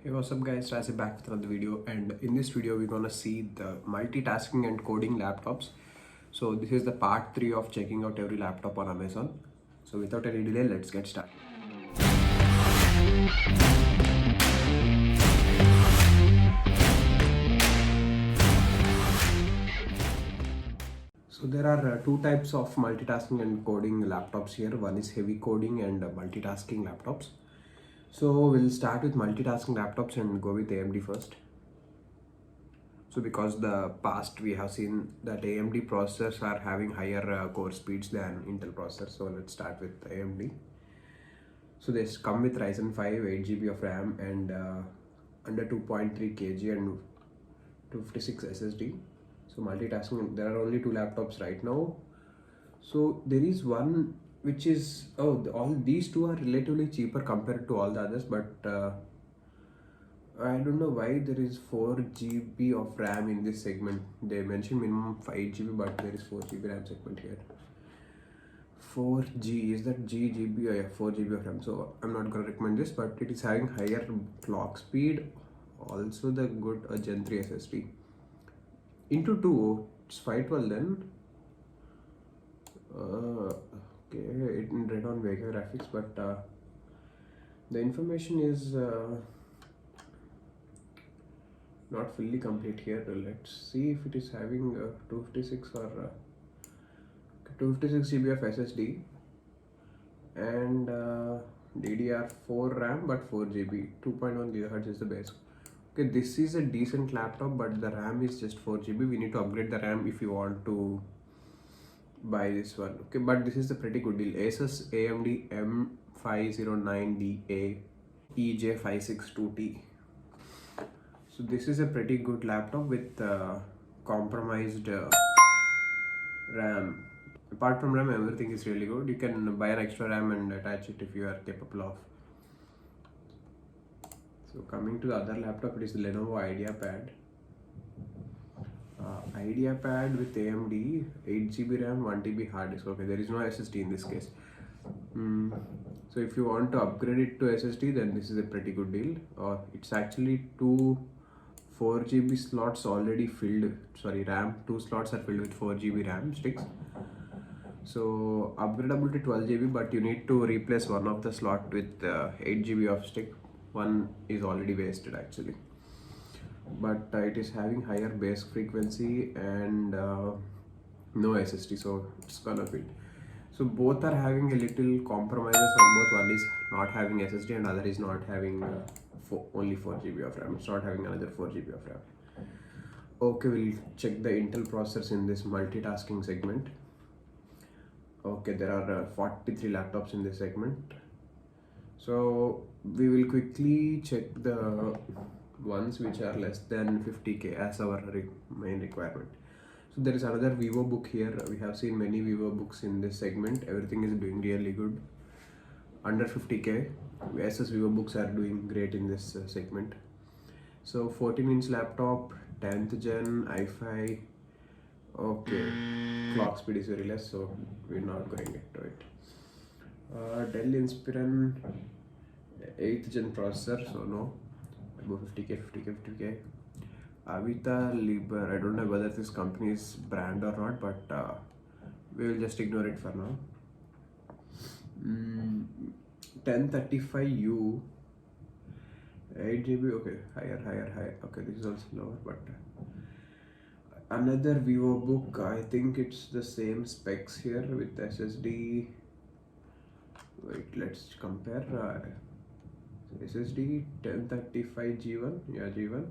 Hey, what's up guys, Razir back with another video, and in this video we're gonna see the multitasking and coding laptops. So this is the part 3 of checking out every laptop on Amazon. So without any delay, let's get started. So there are two types of multitasking and coding laptops here. One is heavy coding and multitasking laptops. So we'll start with multitasking laptops and go with AMD first. So because the past we have seen that AMD processors are having higher core speeds than Intel processors. So let's start with AMD. So they come with Ryzen 5, 8GB of RAM and under 2.3 kg and 256 SSD. So multitasking, there are only two laptops right now. So there is one which is, all these two are relatively cheaper compared to all the others, but I don't know why there is 4GB of RAM in this segment. They mentioned minimum 5GB, but there is 4GB RAM segment here. 4G, is that GB? Oh yeah, 4GB of RAM. So I'm not gonna recommend this, but it is having higher clock speed. Also the good Gen 3 SSD. Into 2, it's 512 then. Okay, it in red on Vega graphics, but the information is not fully complete here. Let's see if it is having 256 or 256GB of SSD and DDR4 RAM, but 4GB. 2.1 GHz is the base. Okay, this is a decent laptop, but the RAM is just 4GB. We need to upgrade the RAM if you want to buy this one. Okay, but this is a pretty good deal. Asus AMD M509DA EJ562T. So this is a pretty good laptop with compromised RAM. Apart from RAM, everything is really good. You can buy an extra RAM and attach it if you are capable of. So coming to the other laptop, it is the Lenovo IdeaPad. IdeaPad with AMD, 8GB RAM, 1TB hard disk. Okay, there is no SSD in this case. So if you want to upgrade it to SSD, then this is a pretty good deal. It's actually two 4GB slots already filled. Sorry, RAM 2 slots are filled with 4GB RAM sticks. So upgradable to 12GB, but you need to replace one of the slot with 8GB of stick. One is already wasted actually. But it is having higher base frequency and no SSD, so it's gonna be. So both are having a little compromises on both. One is not having SSD and other is not having only 4GB of RAM. It's not having another 4GB of RAM. Okay, we'll check the Intel processors in this multitasking segment. Okay, there are 43 laptops in this segment. So we will quickly check the ones which are less than 50K as our main requirement. So there is another Vivo book here. We have seen many Vivo books in this segment. Everything is doing really good. Under 50K, Asus Vivo books are doing great in this segment. So 14-inch laptop, 10th gen, i5. Okay, clock speed is very less, so we're not going into it. Dell Inspiron, 8th gen processor, so no. Above 50K. Avita Liber, I don't know whether this company is brand or not, but we will just ignore it for now. 1035U, 8GB, okay, higher. Okay, this is also lower, but another Vivo book, I think it's the same specs here with SSD. Wait, let's compare. SSD 1035 G1, yeah, G1.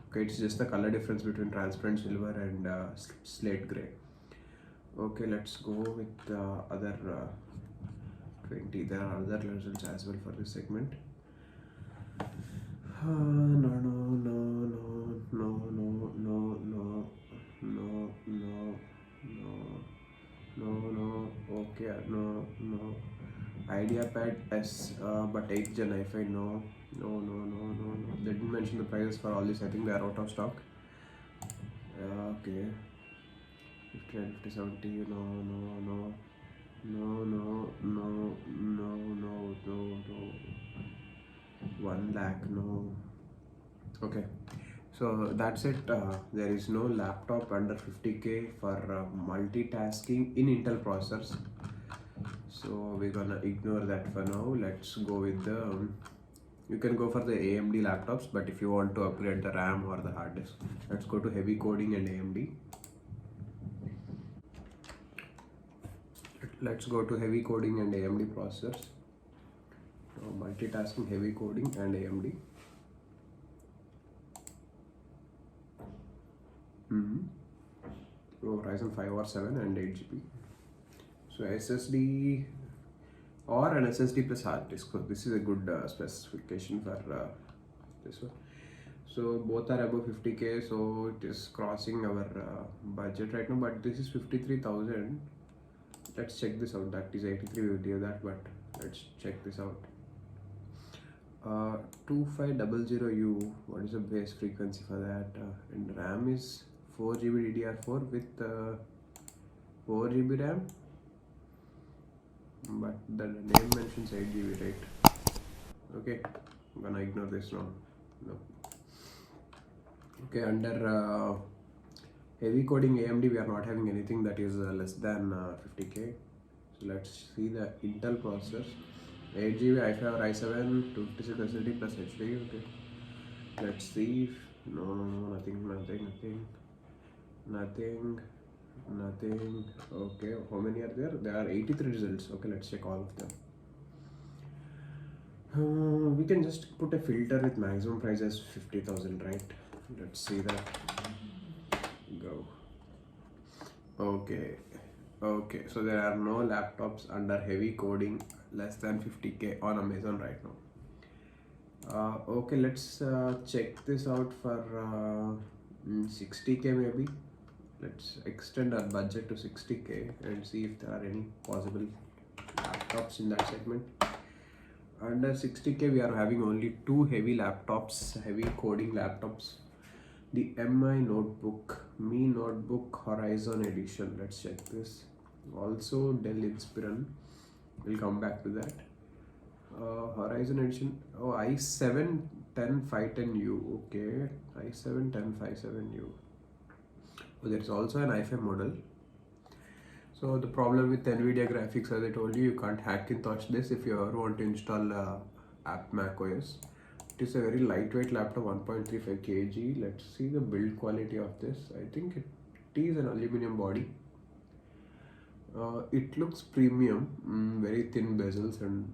Okay, it's just the color difference between transparent silver and slate gray. Okay, let's go with the other 20. There are other results as well for this segment. No. Okay, no. IdeaPad S, but 8th gen i5, no. They didn't mention the prices for all this. I think they are out of stock. Okay. 5070, no. 1 lakh, no. Okay, so that's it. There is no laptop under 50K for multitasking in Intel processors. So we're gonna ignore that for now. Let's go with the you can go for the AMD laptops, but if you want to upgrade the RAM or the hard disk, let's go to heavy coding and AMD. Let's go to heavy coding and AMD processors. Multitasking, heavy coding and AMD. Oh, Ryzen 5 or 7 and 8 GB. So SSD or an SSD plus hard disk. So this is a good specification for this one. So both are above 50K, so it is crossing our budget right now, but this is 53,000. Let's check this out. That is 83, we'll do that, but let's check this out. 2500U, what is the base frequency for that? And RAM is 4 GB DDR4 with 4 GB RAM, but the name mentions 8 GB, right? Okay, I'm gonna ignore this now. No. Okay, under heavy coding AMD, we are not having anything that is less than 50K. So let's see the Intel processors. 8 GB i5 i7 256 SSD plus HD. Okay, let's see. No, nothing. Okay, how many are there? There are 83 results. Okay, let's check all of them. We can just put a filter with maximum price as 50,000, right? Let's see that. Go. Okay, so there are no laptops under heavy coding less than 50K on Amazon right now. Okay, let's check this out for 60K maybe. Let's extend our budget to 60K and see if there are any possible laptops in that segment. Under 60K, we are having only two heavy laptops, heavy coding laptops. The Mi Notebook Horizon Edition. Let's check this. Also Dell Inspiron. We'll come back to that. Horizon Edition. Oh, i7 10510U. Okay, i7 10570U. Oh, there is also an i5 model. So the problem with NVIDIA graphics, as I told you, you can't Hackintosh this if you ever want to install app macOS. It is a very lightweight laptop, 1.35 kg. Let's see the build quality of this. I think it is an aluminum body. It looks premium, very thin bezels, and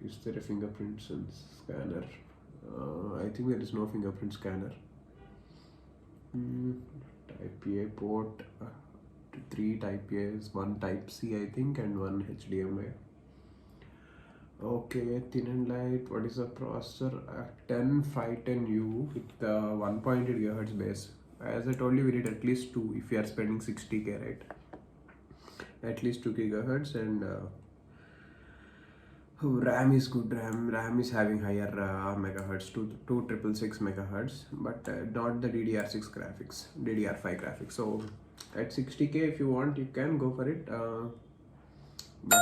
is there a fingerprint scanner? I think there is no fingerprint scanner. Type A port, 3 Type A's, 1 Type C I think, and 1 HDMI. Okay, thin and light. What is the processor? 10510U with 1.8 GHz base. As I told you, we need at least 2 if we are spending 60K, right? At least 2 GHz, and RAM is good. RAM is having higher megahertz, 2666 megahertz, but not the DDR6 graphics, DDR5 graphics. So at 60K, if you want, you can go for it. But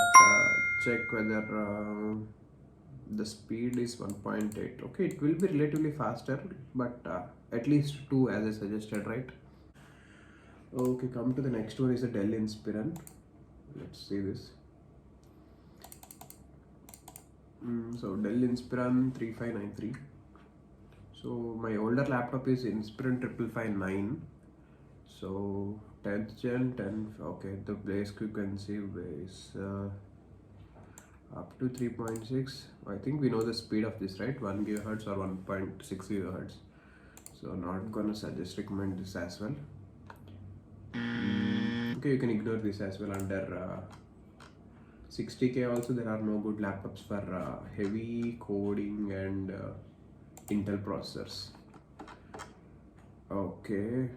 check whether the speed is 1.8. Okay, it will be relatively faster, but at least 2 as I suggested, right? Okay, come to the next one is a Dell Inspiron. Let's see this. So Dell Inspiron 3593. So my older laptop is Inspiron 5559. So 10th gen 10. Okay, the base frequency is up to 3.6. I think we know the speed of this, right? 1 GHz or 1.6 GHz. So not gonna recommend this as well. Okay, you can ignore this as well. Under 60K also, there are no good laptops for heavy coding and Intel processors. Okay,